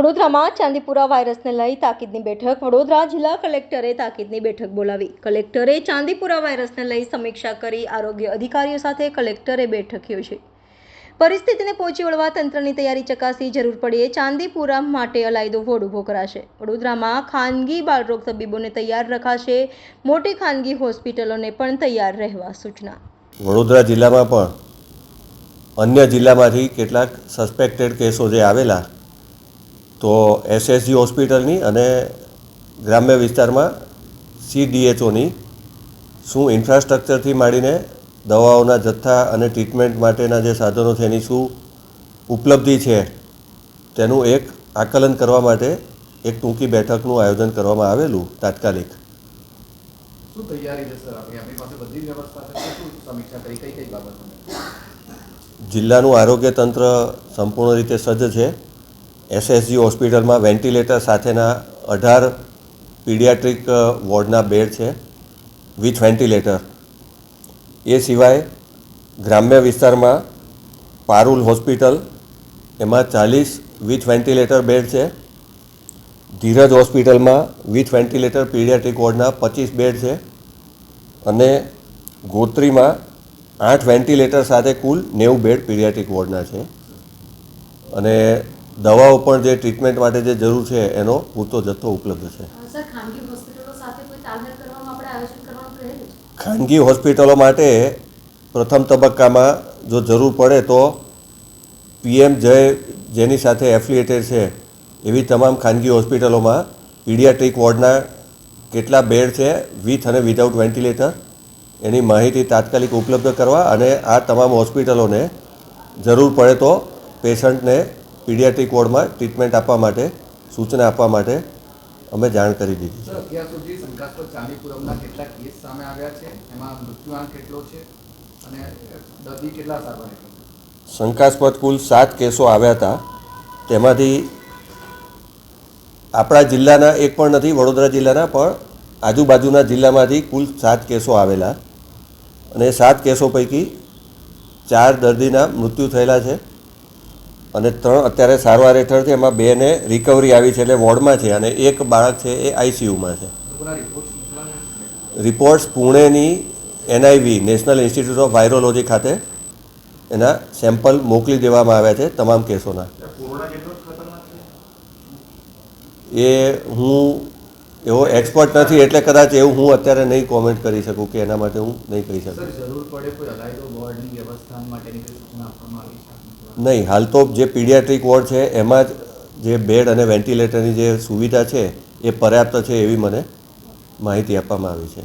વડોદરામાં ચાંદીપુરા વાયરસને લઈ તાકીદની બેઠક. વડોદરા જિલ્લા કલેક્ટરે તાકીદની બેઠક બોલાવી. કલેક્ટરે ચાંદીપુરા વાયરસને લઈ સમીક્ષા કરી. આરોગ્ય અધિકારીઓ સાથે કલેક્ટરે બેઠક યોજી. પરિસ્થિતિને પહોંચી વળવા તંત્રની તૈયારી ચકાસી. જરૂર પડે ચાંદીપુરા માટે અલાયદો વોર્ડ ઊભો કરાશે. વડોદરામાં ખાનગી બાળરોગ તબીબોને તૈયાર રખાશે. મોટી ખાનગી હોસ્પિટલોને પણ તૈયાર રહેવા સૂચના. વડોદરા જિલ્લામાં પણ અન્ય જિલ્લામાંથી કેટલાક સસ્પેક્ટેડ કેસો જે આવેલા, તો એસએસજી હોસ્પિટલની અને ગ્રામ્ય વિસ્તારમાં CDHOની શું ઇન્ફ્રાસ્ટ્રક્ચરથી માંડીને દવાઓના જથ્થા અને ટ્રીટમેન્ટ માટેના જે સાધનો છે એની શું ઉપલબ્ધિ છે તેનું એક આકલન કરવા માટે એક ટૂંકી બેઠકનું આયોજન કરવામાં આવેલું તાત્કાલિક. શું તૈયારી છે સર? આપણી પાસે બધી વ્યવસ્થા છે, શું સમીક્ષા કરી કઈ બાબતોને? જિલ્લાનું આરોગ્ય તંત્ર સંપૂર્ણ રીતે સજ્જ છે. એસએસજી હોસ્પિટલમાં વેન્ટિલેટર સાથેના 18 પીડિયાટ્રિક વોર્ડના બેડ છે વિથ વેન્ટિલેટર. એ સિવાય ગ્રામ્ય વિસ્તારમાં પારુલ હોસ્પિટલ, એમાં 40 વિથ વેન્ટિલેટર બેડ છે. ધીરજ હોસ્પિટલમાં વિથ વેન્ટિલેટર પીડિયાટ્રિક વોર્ડના 25 બેડ છે. અને ગોત્રીમાં 8 વેન્ટિલેટર સાથે કુલ 90 બેડ પીડિયાટ્રિક વોર્ડના છે. અને દવાઓ પણ જે ટ્રીટમેન્ટ માટે જે જરૂર છે એનો પૂરતો જથ્થો ઉપલબ્ધ છે. ખાનગી હોસ્પિટલો માટે પ્રથમ તબક્કામાં જો જરૂર પડે તો PM જય જેની સાથે એફિલિએટેડ છે એવી તમામ ખાનગી હોસ્પિટલોમાં પીડિયાટ્રિક વોર્ડના કેટલા બેડ છે વિથ અને વિધાઉટ વેન્ટિલેટર એની માહિતી તાત્કાલિક ઉપલબ્ધ કરવા અને આ તમામ હોસ્પિટલોને જરૂર પડે તો પેશન્ટને પીડિયાટ્રિક વોર્ડમાં ટ્રીટમેન્ટ આપવા માટે સૂચના આપવા માટે અમે જાણ કરી દીધી છે. અત્યાર સુધી શંકાસ્પદ ચાંદીપુરમના કેટલા કેસ સામે આવ્યા છે? એમાં મૃત્યુઆંક કેટલો છે અને દર્દી કેટલા સારવાર હેઠળ? શંકાસ્પદ કુલ 7 કેસો આવ્યા હતા. તેમાંથી આપણા જિલ્લાના એક પણ નથી, વડોદરા જિલ્લાના પણ આજુબાજુના જિલ્લામાંથી કુલ 7 કેસો આવેલા. અને 7 કેસો પૈકી 4 દર્દીના મૃત્યુ થયેલા છે અને 3 અત્યારે સારવાર હેઠળ છે. એમાં 2ને રિકવરી આવી છે એટલે વોર્ડમાં છે અને એક બાળક છે એ ICUમાં છે. રિપોર્ટ્સ પુણેની NIV national institute of virology ખાતે એના સેમ્પલ મોકલી દેવામાં આવ્યા છે તમામ કેસોના. એ હું એવો એક્સપર્ટ નથી એટલે કદાચ એવું હું અત્યારે નહીં કોમેન્ટ કરી શકું કે એના માટે હું નહીં કહી શકું. નહીં, હાલ તો જે પીડિયાટ્રિક વોર્ડ છે એમાં જ જે બેડ અને વેન્ટિલેટરની જે સુવિધા છે એ પર્યાપ્ત છે એવી મને માહિતી આપવામાં આવી છે.